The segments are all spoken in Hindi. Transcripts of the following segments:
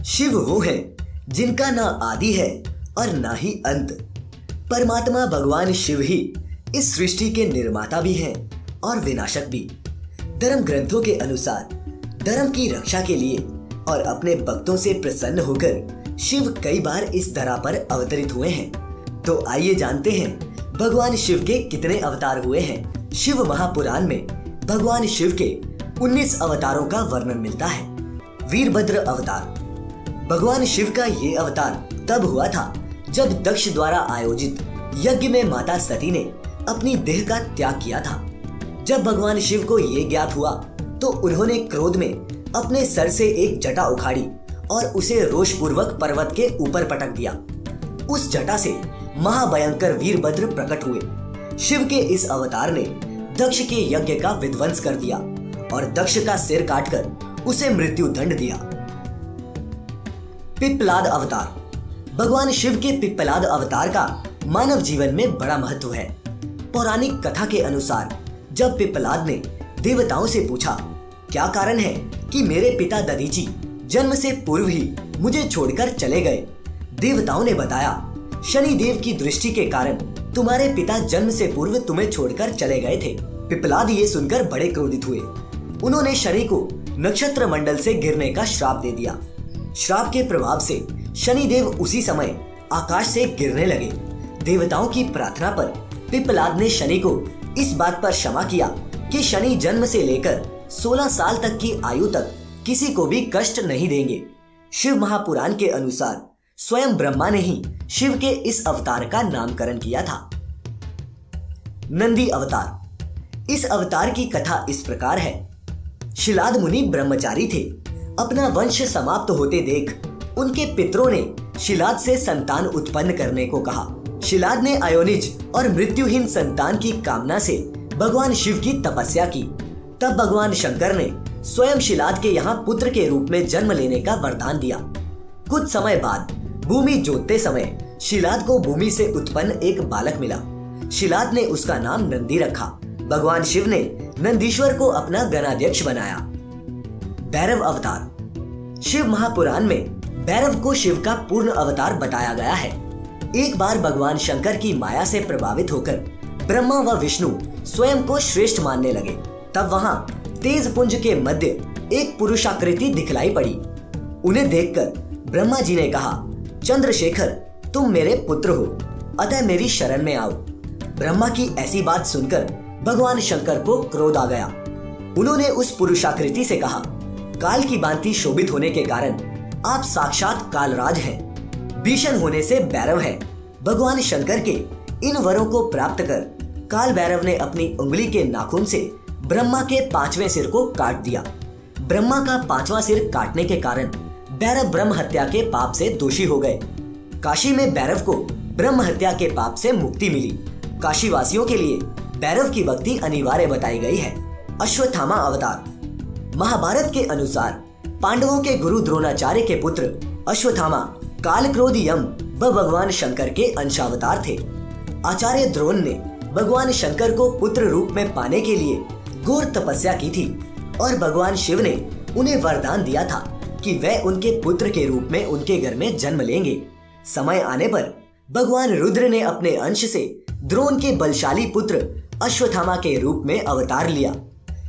शिव वो है जिनका ना आदि है और ना ही अंत। परमात्मा भगवान शिव ही इस सृष्टि के निर्माता भी हैं और विनाशक भी। धर्म ग्रंथों के अनुसार धर्म की रक्षा के लिए और अपने भक्तों से प्रसन्न होकर शिव कई बार इस धरा पर अवतरित हुए हैं। तो आइए जानते हैं भगवान शिव के कितने अवतार हुए हैं। शिव महापुराण में भगवान शिव के 19 अवतारों का वर्णन मिलता है। वीरभद्र अवतार। भगवान शिव का ये अवतार तब हुआ था जब दक्ष द्वारा आयोजित यज्ञ में माता सती ने अपनी देह का त्याग किया था। जब भगवान शिव को ये ज्ञात हुआ तो उन्होंने क्रोध में अपने सर से एक जटा उखाड़ी और उसे रोषपूर्वक पर्वत के ऊपर पटक दिया। उस जटा से महाभयंकर वीरभद्र प्रकट हुए। शिव के इस अवतार ने दक्ष के यज्ञ का विध्वंस कर दिया और दक्ष का सिर काटकर उसे मृत्यु दंड दिया। पिप्पलाद अवतार। भगवान शिव के पिप्पलाद अवतार का मानव जीवन में बड़ा महत्व है। पौराणिक कथा के अनुसार जब पिप्पलाद ने देवताओं से पूछा, क्या कारण है कि मेरे पिता दधीची जन्म से पूर्व ही मुझे छोड़कर चले गए? देवताओं ने बताया, शनि देव की दृष्टि के कारण तुम्हारे पिता जन्म से पूर्व तुम्हें छोड़कर चले गए थे। पिप्पलाद ये सुनकर बड़े क्रोधित हुए। उन्होंने शनि को नक्षत्र मंडल से गिरने का श्राप दे दिया। श्राप के प्रभाव से शनि देव उसी समय आकाश से गिरने लगे। देवताओं की प्रार्थना पर पिप्पलाद ने शनि को इस बात पर क्षमा किया कि शनि जन्म से लेकर 16 साल तक की आयु तक किसी को भी कष्ट नहीं देंगे। शिव महापुराण के अनुसार स्वयं ब्रह्मा ने ही शिव के इस अवतार का नामकरण किया था। नंदी अवतार। इस अवतार की कथा इस प्रकार है। शिलाद मुनि ब्रह्मचारी थे। अपना वंश समाप्त होते देख उनके पितरों ने शिलाद से संतान उत्पन्न करने को कहा। शिलाद ने अयोनिज और मृत्युहीन संतान की कामना से भगवान शिव की तपस्या की। तब भगवान शंकर ने स्वयं शिलाद के यहाँ पुत्र के रूप में जन्म लेने का वरदान दिया। कुछ समय बाद भूमि जोतते समय शिलाद को भूमि से उत्पन्न एक बालक मिला। शिलाद ने उसका नाम नंदी रखा। भगवान शिव ने नंदीश्वर को अपना गणाध्यक्ष बनाया। भैरव अवतार। शिव महापुराण में भैरव को शिव का पूर्ण अवतार बताया गया है। एक बार भगवान शंकर की माया से प्रभावित होकर ब्रह्मा व विष्णु स्वयं को श्रेष्ठ मानने लगे। तब वहां तेज पुंज के मध्य एक पुरुषाकृति दिखलाई पड़ी। उन्हें देखकर ब्रह्मा जी ने कहा, चंद्रशेखर, तुम मेरे पुत्र हो, अतः मेरी शरण में आओ। ब्रह्मा की ऐसी बात सुनकर भगवान शंकर को क्रोध आ गया। उन्होंने उस पुरुषाकृति से कहा, काल की भांति शोभित होने के कारण आप साक्षात कालराज हैं। भीषण होने से भैरव है। भगवान शंकर के इन वरों को प्राप्त कर काल भैरव ने अपनी उंगली के नाखून से ब्रह्मा के 5वें सिर को काट दिया। ब्रह्मा का 5वां सिर काटने के कारण भैरव ब्रह्म हत्या के पाप से दोषी हो गए। काशी में भैरव को ब्रह्म हत्या के पाप से मुक्ति मिली। काशी वासियों के लिए भैरव की भक्ति अनिवार्य बताई गई है। अश्वत्थामा अवतार। महाभारत के अनुसार पांडवों के गुरु द्रोणाचार्य के पुत्र अश्वत्थामा काल क्रोध यम व भगवान शंकर के अंशावतार थे। आचार्य द्रोण ने भगवान शंकर को पुत्र रूप में पाने के लिए घोर तपस्या की थी और भगवान शिव ने उन्हें वरदान दिया था कि वह उनके पुत्र के रूप में उनके घर में जन्म लेंगे। समय आने पर भगवान रुद्र ने अपने अंश से द्रोण के बलशाली पुत्र अश्वत्थामा के रूप में अवतार लिया।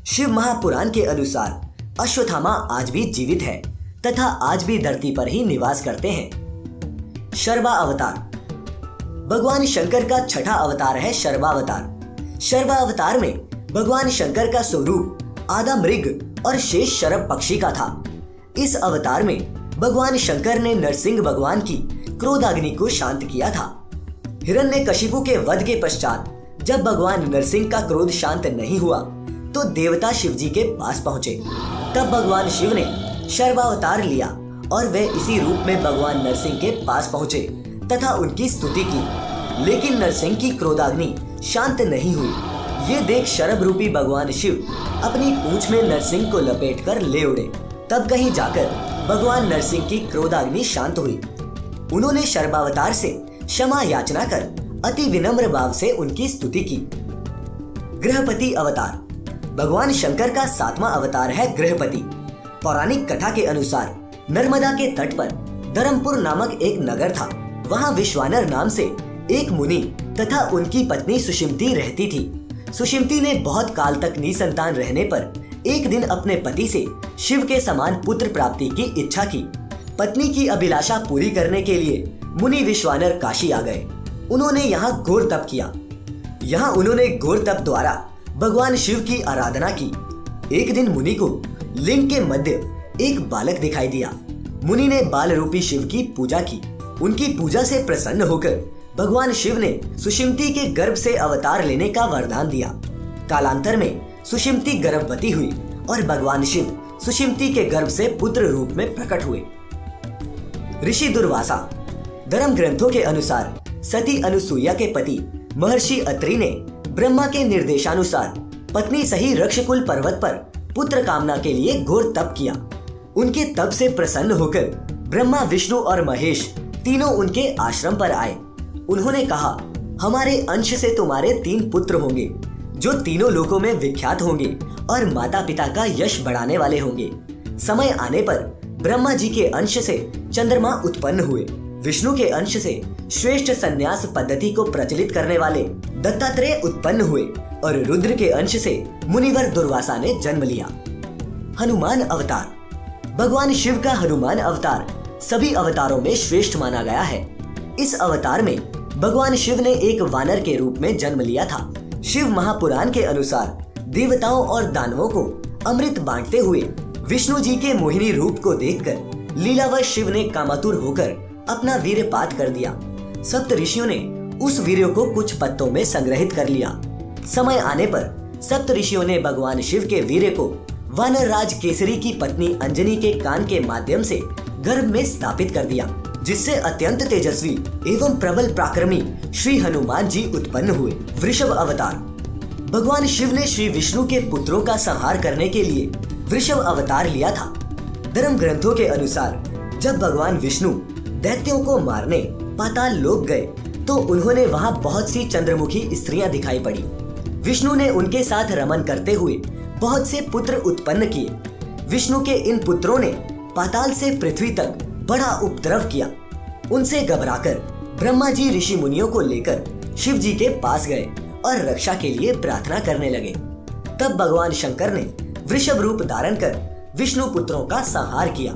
शिव महापुराण के अनुसार अश्वत्थामा आज भी जीवित है तथा आज भी धरती पर ही निवास करते हैं। शर्वा अवतार। भगवान शंकर का छठा अवतार है शर्वावतार। शर्वावतार में भगवान शंकर का स्वरूप आधा मृग और शेष शरभ पक्षी का था। इस अवतार में भगवान शंकर ने नरसिंह भगवान की क्रोधाग्नि को शांत किया था। हिरण्यकशिपु के वध के पश्चात जब भगवान नरसिंह का क्रोध शांत नहीं हुआ तो देवता शिव जी के पास पहुंचे। तब भगवान शिव ने शर्वावतार लिया और वे इसी रूप में भगवान नरसिंह के पास पहुंचे तथा उनकी स्तुति की। लेकिन नरसिंह की क्रोधाग्नि शांत नहीं हुई। ये देख शरभ रूपी भगवान शिव अपनी पूंछ में नरसिंह को लपेटकर ले उड़े। तब कहीं जाकर भगवान नरसिंह की क्रोधाग्नि शांत हुई। उन्होंने शर्वावतार से क्षमा याचना कर अति विनम्र भाव से उनकी स्तुति की। गृहपति अवतार। भगवान शंकर का 7वां अवतार है गृहपति। पौराणिक कथा के अनुसार नर्मदा के तट पर धर्मपुर नामक एक नगर था। वहाँ विश्वानर नाम से एक मुनि तथा उनकी पत्नी सुषिमती रहती थी। सुषिमती ने बहुत काल तक निसंतान रहने पर एक दिन अपने पति से शिव के समान पुत्र प्राप्ति की इच्छा की। पत्नी की अभिलाषा पूरी करने के लिए मुनि विश्वानर काशी आ गए। उन्होंने यहाँ घोर तप किया। यहाँ उन्होंने घोर तप द्वारा भगवान शिव की आराधना की। एक दिन मुनि को लिंग के मध्य एक बालक दिखाई दिया। मुनि ने बाल रूपी शिव की पूजा की। उनकी पूजा से प्रसन्न होकर भगवान शिव ने सुषिमती के गर्भ से अवतार लेने का वरदान दिया। कालांतर में सुषिमती गर्भवती हुई और भगवान शिव सुषिमती के गर्भ से पुत्र रूप में प्रकट हुए। ऋषि दुर्वासा। धर्म ग्रंथों के अनुसार सती अनुसुईया के पति महर्षि अत्रि ने ब्रह्मा के निर्देशानुसार पत्नी सही रक्षकुल पर्वत पर पुत्र कामना के लिए घोर तप किया। उनके तप से प्रसन्न होकर ब्रह्मा, विष्णु और महेश तीनों उनके आश्रम पर आए। उन्होंने कहा, हमारे अंश से तुम्हारे 3 पुत्र होंगे जो तीनों लोकों में विख्यात होंगे और माता पिता का यश बढ़ाने वाले होंगे। समय आने पर ब्रह्मा जी के अंश से चंद्रमा उत्पन्न हुए। विष्णु के अंश से श्रेष्ठ संन्यास पद्धति को प्रचलित करने वाले दत्तात्रेय उत्पन्न हुए और रुद्र के अंश से मुनिवर दुर्वासा ने जन्म लिया। हनुमान अवतार। भगवान शिव का हनुमान अवतार सभी अवतारों में श्रेष्ठ माना गया है। इस अवतार में भगवान शिव ने एक वानर के रूप में जन्म लिया था। शिव महापुराण के अनुसार देवताओं और दानवों को अमृत बांटते हुए विष्णु जी के मोहिनी रूप को देखकर लीलावश शिव ने कामातुर होकर अपना वीर्यपात कर दिया। सप्त ऋषियों ने उस वीर्य को कुछ पत्तों में संग्रहित कर लिया। समय आने पर सप्त ऋषियों ने भगवान शिव के वीर्य को वानर राज केसरी की पत्नी अंजनी के कान के माध्यम से गर्भ में स्थापित कर दिया, जिससे अत्यंत तेजस्वी एवं प्रबल पराक्रमी श्री हनुमान जी उत्पन्न हुए। वृषभ अवतार। भगवान शिव ने श्री विष्णु के पुत्रों का संहार करने के लिए वृषभ अवतार लिया था। धर्म ग्रंथों के अनुसार जब भगवान विष्णु दैत्यों को मारने पाताल लोक गए तो उन्होंने वहां बहुत सी चंद्रमुखी स्त्रियां दिखाई पड़ी। विष्णु ने उनके साथ रमन करते हुए बहुत से पुत्र उत्पन्न किए। विष्णु के इन पुत्रों ने पाताल से पृथ्वी तक बड़ा उपद्रव किया। उनसे घबराकर ब्रह्मा जी ऋषि मुनियों को लेकर शिव जी के पास गए और रक्षा के लिए प्रार्थना करने लगे। तब भगवान शंकर ने वृषभ रूप धारण कर विष्णु पुत्रों का संहार किया।